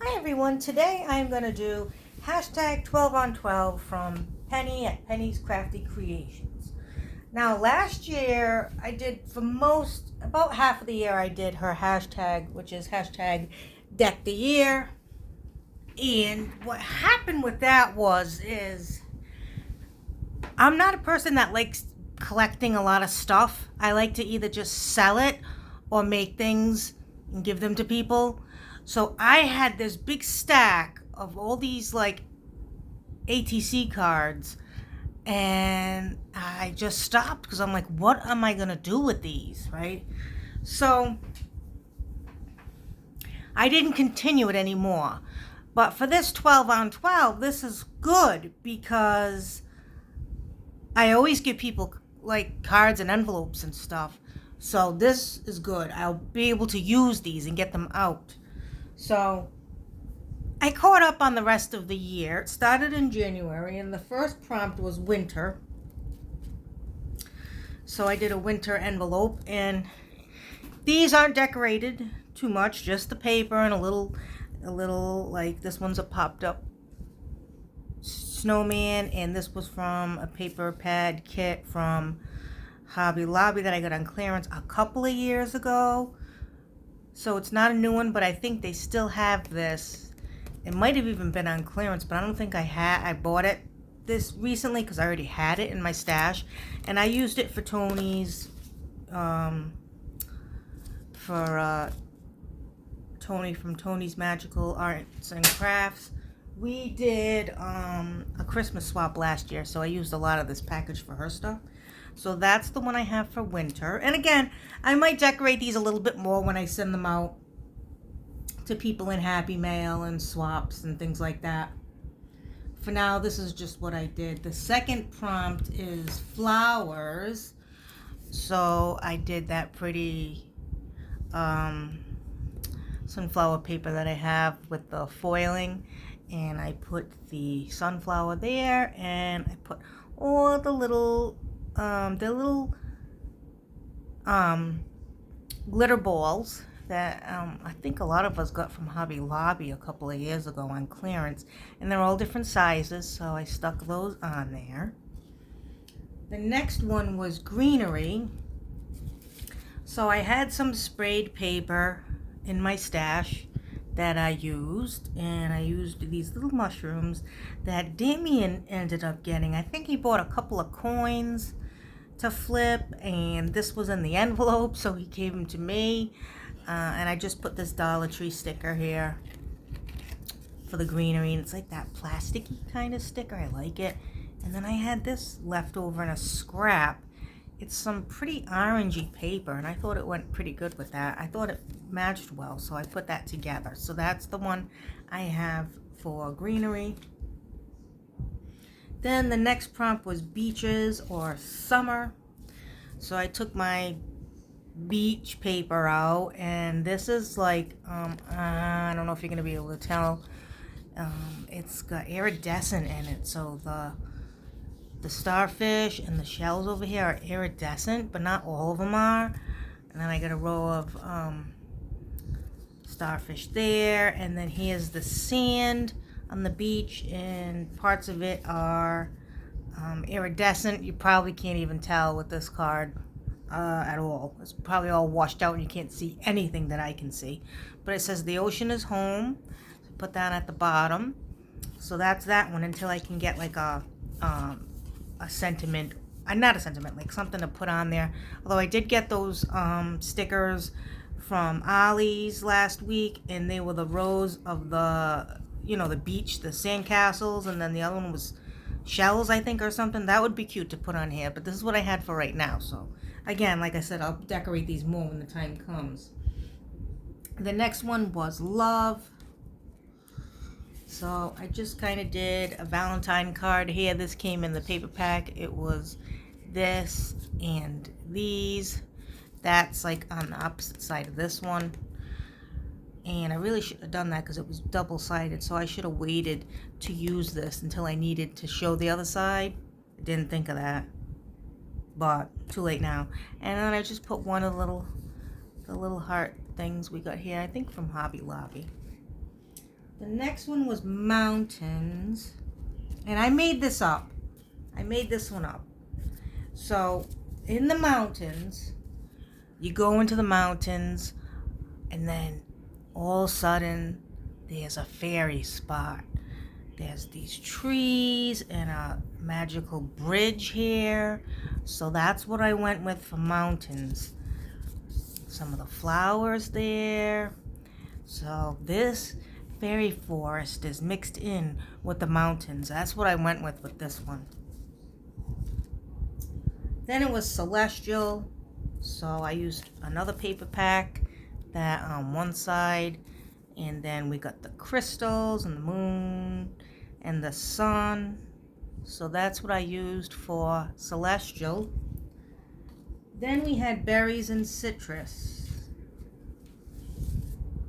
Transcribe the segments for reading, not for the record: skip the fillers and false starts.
Hi everyone, today I'm going to do hashtag 12 on 12 from Penny at Penny's Crafty Creations. Now last year I did about half of the year I did her hashtag, which is hashtag deck the year. And what happened with that is I'm not a person that likes collecting a lot of stuff. I like to either just sell it or make things and give them to people. So I had this big stack of all these like ATC cards, and I just stopped because I'm like, what am I going to do with these, right? So I didn't continue it anymore. But for this 12 on 12, this is good because I always give people like cards and envelopes and stuff. So this is good. I'll be able to use these and get them out. So I caught up on the rest of the year. It started in January, and the first prompt was winter. So I did a winter envelope, and these aren't decorated too much, just the paper and a little like this one's a popped up snowman, and this was from a paper pad kit from Hobby Lobby that I got on clearance a couple of years ago. So it's not a new one, but I think they still have this. It might have even been on clearance, but I don't think I bought it this recently because I already had it in my stash. And I used it for Tony's, Tony from Tony's Magical Arts and Crafts. We did a Christmas swap last year, so I used a lot of this package for her stuff. So that's the one I have for winter. And again, I might decorate these a little bit more when I send them out to people in Happy Mail and swaps and things like that. For now, this is just what I did. The second prompt is flowers. So I did that pretty sunflower paper that I have with the foiling, and I put the sunflower there, and I put all the little glitter balls that I think a lot of us got from Hobby Lobby a couple of years ago on clearance, and they're all different sizes, so I stuck those on there. The next one was greenery. So I had some sprayed paper in my stash that I used, and I used these little mushrooms that Damien ended up getting. I think he bought a couple of coins to flip, and this was in the envelope, so he gave them to me. And I just put this Dollar Tree sticker here for the greenery, and it's like that plasticky kind of sticker. I like it. And then I had this left over in a scrap. It's some pretty orangey paper, and I thought it went pretty good with that. I thought it matched well, so I put that together. So that's the one I have for greenery. Then the next prompt was beaches or summer. So I took my beach paper out, and this is like I don't know if you're gonna be able to tell. It's got iridescent in it, so the starfish and the shells over here are iridescent, but not all of them are. And then I got a row of starfish there, and then here's the sand on the beach, and parts of it are iridescent. You probably can't even tell with this card at all. It's probably all washed out and you can't see anything that I can see. But it says the ocean is home. So put that at the bottom. So that's that one until I can get like a sentiment, not a sentiment, like something to put on there. Although I did get those stickers from Ollie's last week, and they were the rows of the beach, the sandcastles, and then the other one was shells, I think, or something. That would be cute to put on here, but this is what I had for right now. So again, like I said, I'll decorate these more when the time comes. The next one was love. So I just kind of did a Valentine card here. This came in the paper pack. It was this and these. That's like on the opposite side of this one. And I really should have done that because it was double-sided. So I should have waited to use this until I needed to show the other side. I didn't think of that. But too late now. And then I just put one of the little heart things we got here. I think from Hobby Lobby. The next one was mountains. And I made this up. I made this one up. So, in the mountains, you go into the mountains, and then all of a sudden, there's a fairy spot. There's these trees and a magical bridge here. So that's what I went with for mountains. Some of the flowers there. So this fairy forest is mixed in with the mountains. That's what I went with this one. Then it was celestial. So I used another paper pack that on one side. And then we got the crystals and the moon and the sun. So that's what I used for celestial. Then we had berries and citrus.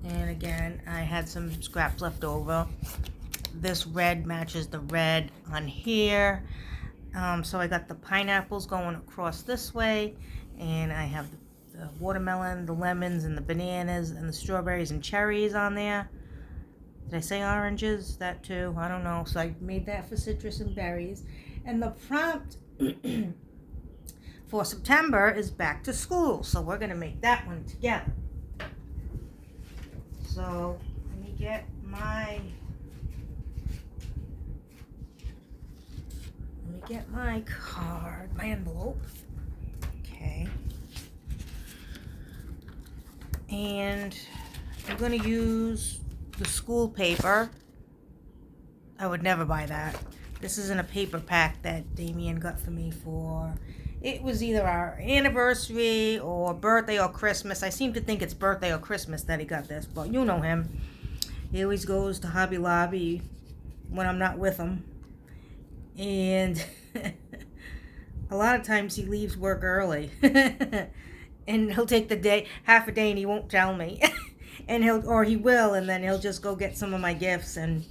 And again, I had some scraps left over. This red matches the red on here. So I got the pineapples going across this way. And I have the watermelon, the lemons, and the bananas, and the strawberries and cherries on there. Did I say oranges? That too? I don't know. So I made that for citrus and berries. And the prompt for September is back to school. So we're going to make that one together. So let me get my card, my envelope. Okay. And I'm going to use the school paper. I would never buy that. This isn't a paper pack that Damien got for me for... It was either our anniversary or birthday or Christmas. I seem to think it's birthday or Christmas that he got this, but you know him. He always goes to Hobby Lobby when I'm not with him. And a lot of times he leaves work early. And he'll take the day, half a day, and he won't tell me. And he will, and then he'll just go get some of my gifts, and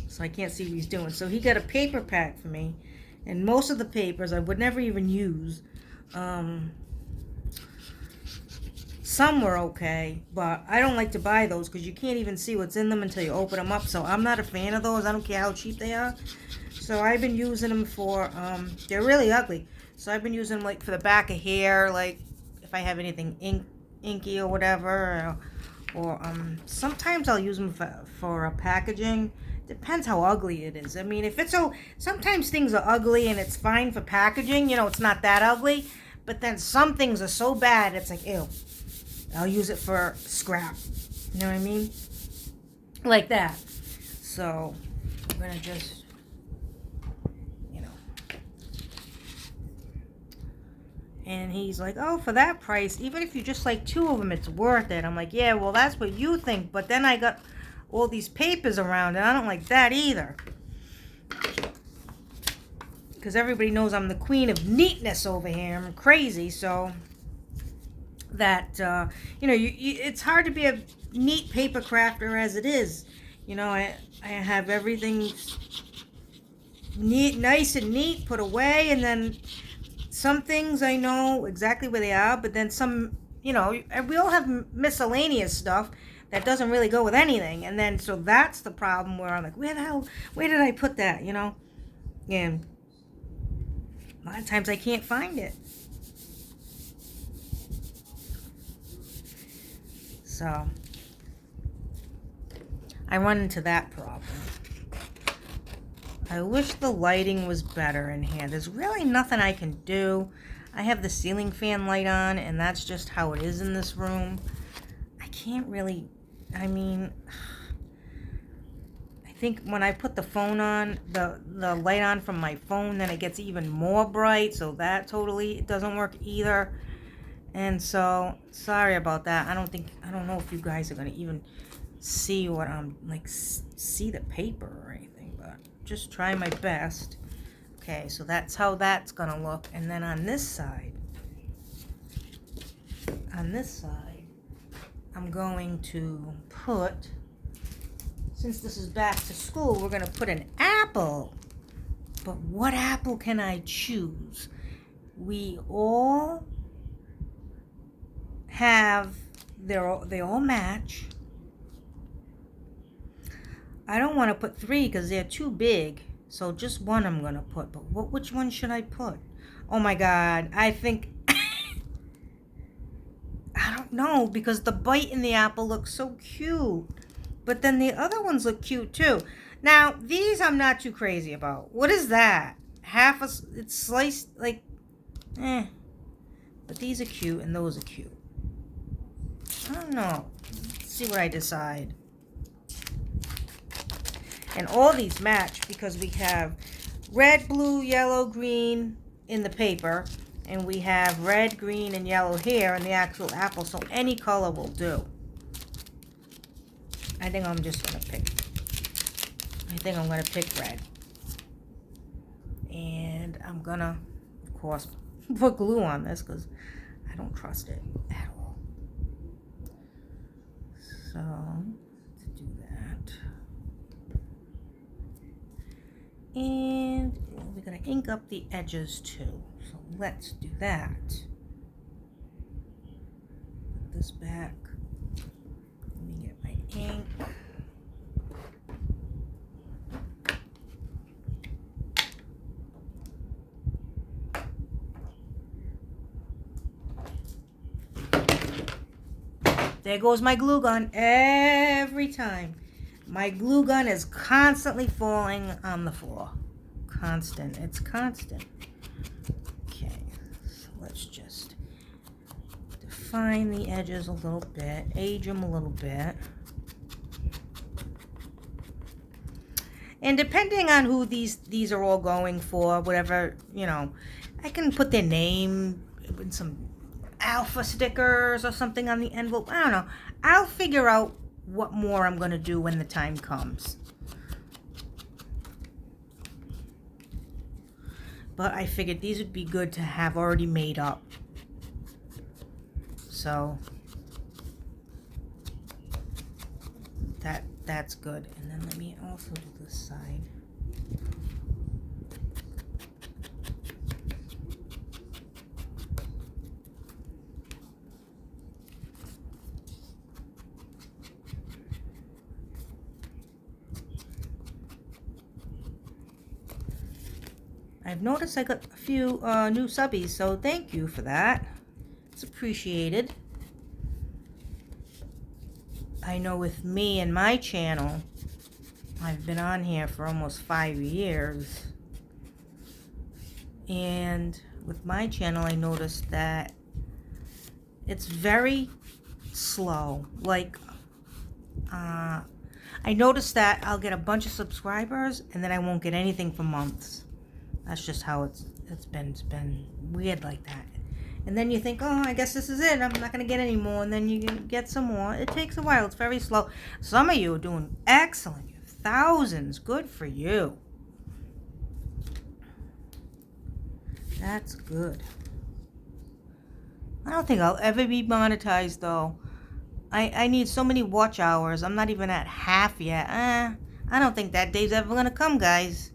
so I can't see what he's doing. So he got a paper pack for me. And most of the papers I would never even use. Some were okay, but I don't like to buy those because you can't even see what's in them until you open them up. So I'm not a fan of those. I don't care how cheap they are. So I've been using them for, they're really ugly. So I've been using them like for the back of hair, like if I have anything inky or whatever. Or sometimes I'll use them for packaging. Depends how ugly it is. I mean, if it's sometimes things are ugly and it's fine for packaging, it's not that ugly. But then some things are so bad, it's like, ew. I'll use it for scrap. You know what I mean? Like that. So, I'm going to just, And he's like, oh, for that price, even if you just like 2 of them, it's worth it. I'm like, yeah, well, that's what you think. But then I got all these papers around, and I don't like that either. Because everybody knows I'm the queen of neatness over here. I'm crazy, so that, it's hard to be a neat paper crafter as it is. I have everything neat, nice and neat, put away, and then some things I know exactly where they are, but then some, we all have miscellaneous stuff that doesn't really go with anything. And then, so that's the problem where I'm like, where did I put that, And a lot of times I can't find it. So, I run into that problem. I wish the lighting was better in here. There's really nothing I can do. I have the ceiling fan light on, and that's just how it is in this room. I can't really, I think when I put the phone on, the light on from my phone, then it gets even more bright, so that totally doesn't work either. And so, sorry about that. I don't know if you guys are going to even see what I'm, see the paper or anything, but just try my best. Okay, so that's how that's going to look. And then on this side, I'm going to put, since this is back to school, we're going to put an apple. But what apple can I choose? We all have, they all match. I don't want to put 3 because they're too big. So just one I'm going to put. But which one should I put? Oh my God. I think... I don't know, because the bite in the apple looks so cute. But then the other ones look cute too. Now, these I'm not too crazy about. What is that? It's sliced like, But these are cute and those are cute. I don't know. Let's see what I decide. And all these match because we have red, blue, yellow, green in the paper. And we have red, green, and yellow here in the actual apple. So any color will do. I think I'm just going to pick. Red. And I'm going to, of course, put glue on this because I don't trust it at all. So, to do that. And we're going to ink up the edges too. So let's do that. Put this back. Let me get my ink. There goes my glue gun every time. My glue gun is constantly falling on the floor. Constant. It's constant. Okay, so let's just define the edges a little bit, age them a little bit. And depending on who these are all going for, whatever, I can put their name in some alpha stickers or something on the envelope. I don't know. I'll figure out what more I'm going to do when the time comes. But I figured these would be good to have already made up. So that's good. And then let me also do this side. I've noticed I got a few new subbies, so thank you for that. It's appreciated. I know with me and my channel, I've been on here for almost 5 years. And with my channel, I noticed that it's very slow. Like, I noticed that I'll get a bunch of subscribers and then I won't get anything for months. That's just how it's been. It's been weird like that. And then you think, oh, I guess this is it. I'm not going to get any more. And then you get some more. It takes a while. It's very slow. Some of you are doing excellent. You have thousands. Good for you. That's good. I don't think I'll ever be monetized, though. I need so many watch hours. I'm not even at half yet. I don't think that day's ever going to come, guys.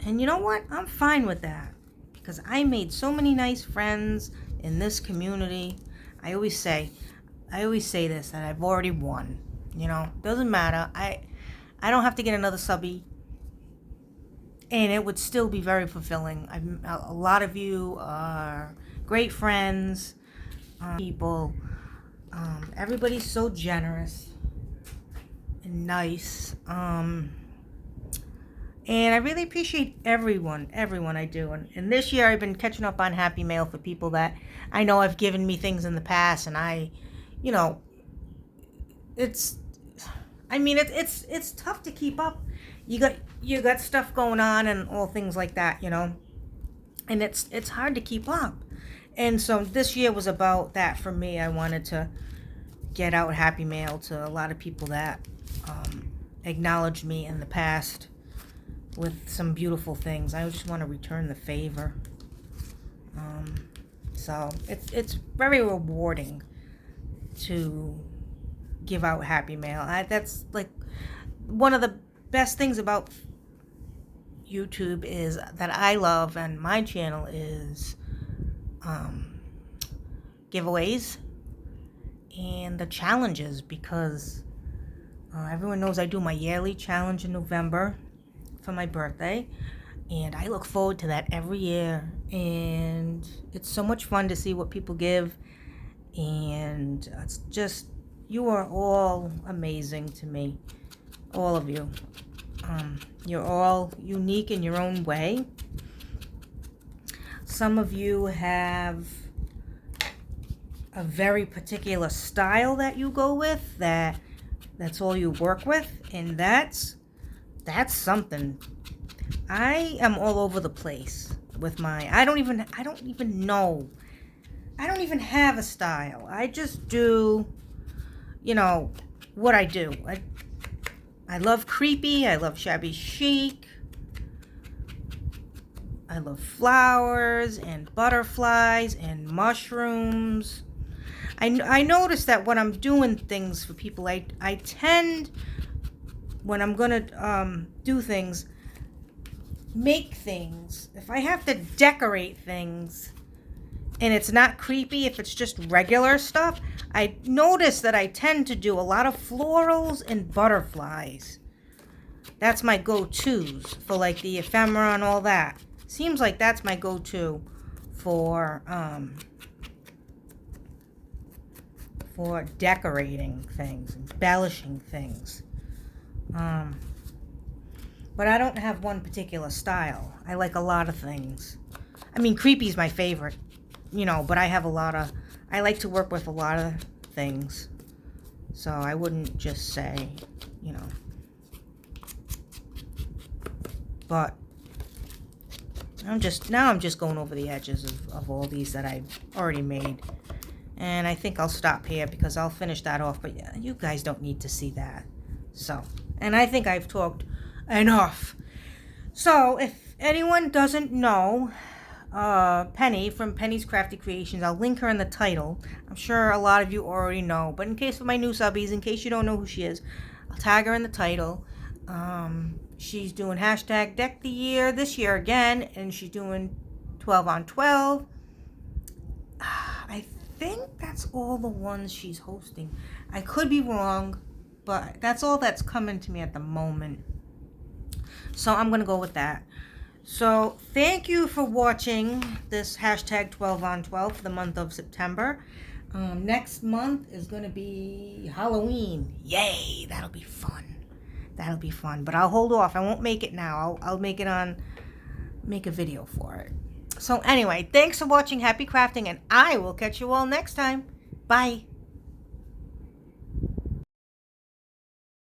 And you know what? I'm fine with that. Because I made so many nice friends in this community. I always say this, that I've already won. Doesn't matter. I don't have to get another subby. And it would still be very fulfilling. A lot of you are great friends, people. Everybody's so generous and nice. And I really appreciate everyone I do. And this year I've been catching up on Happy Mail for people that I know have given me things in the past. And it's tough to keep up. You got stuff going on and all things like that, and it's hard to keep up. And so this year was about that for me. I wanted to get out Happy Mail to a lot of people that acknowledged me in the past with some beautiful things. I just want to return the favor. So it's very rewarding to give out Happy Mail. That's like one of the best things about YouTube is that I love, and my channel is giveaways. and the challenges, because everyone knows I do my yearly challenge in November for my birthday, and I look forward to that every year, and it's so much fun to see what people give, and it's just, you are all amazing to me, all of you. You're all unique in your own way. Some of you have a very particular style that you go with, that's all you work with, and that's something. I am all over the place with my, I don't even know. I don't even have a style. I just do, what I do. I love creepy. I love shabby chic. I love flowers and butterflies and mushrooms. I notice that when I'm doing things for people, I tend, when I'm going to do things, make things, if I have to decorate things and it's not creepy, if it's just regular stuff, I notice that I tend to do a lot of florals and butterflies. That's my go-tos for like the ephemera and all that. Seems like that's my go-to for decorating things, embellishing things. But I don't have one particular style. I like a lot of things. I mean, creepy's my favorite, but I have I like to work with a lot of things. So I wouldn't just say, but I'm just going over the edges of all these that I've already made. And I think I'll stop here because I'll finish that off. But yeah, you guys don't need to see that. So, and I think I've talked enough. So, if anyone doesn't know Penny from Penny's Crafty Creations, I'll link her in the title. I'm sure a lot of you already know. But in case for my new subbies, in case you don't know who she is, I'll tag her in the title. She's doing hashtag Deck the Year this year again, and she's doing 12 on 12. I think that's all the ones she's hosting. I could be wrong, but that's all that's coming to me at the moment. So I'm going to go with that. So thank you for watching this hashtag 12 on 12 for the month of September. Next month is going to be Halloween. Yay, that'll be fun. That'll be fun. But I'll hold off. I won't make it now. I'll make a video for it. So anyway, thanks for watching. Happy crafting, and I will catch you all next time. Bye.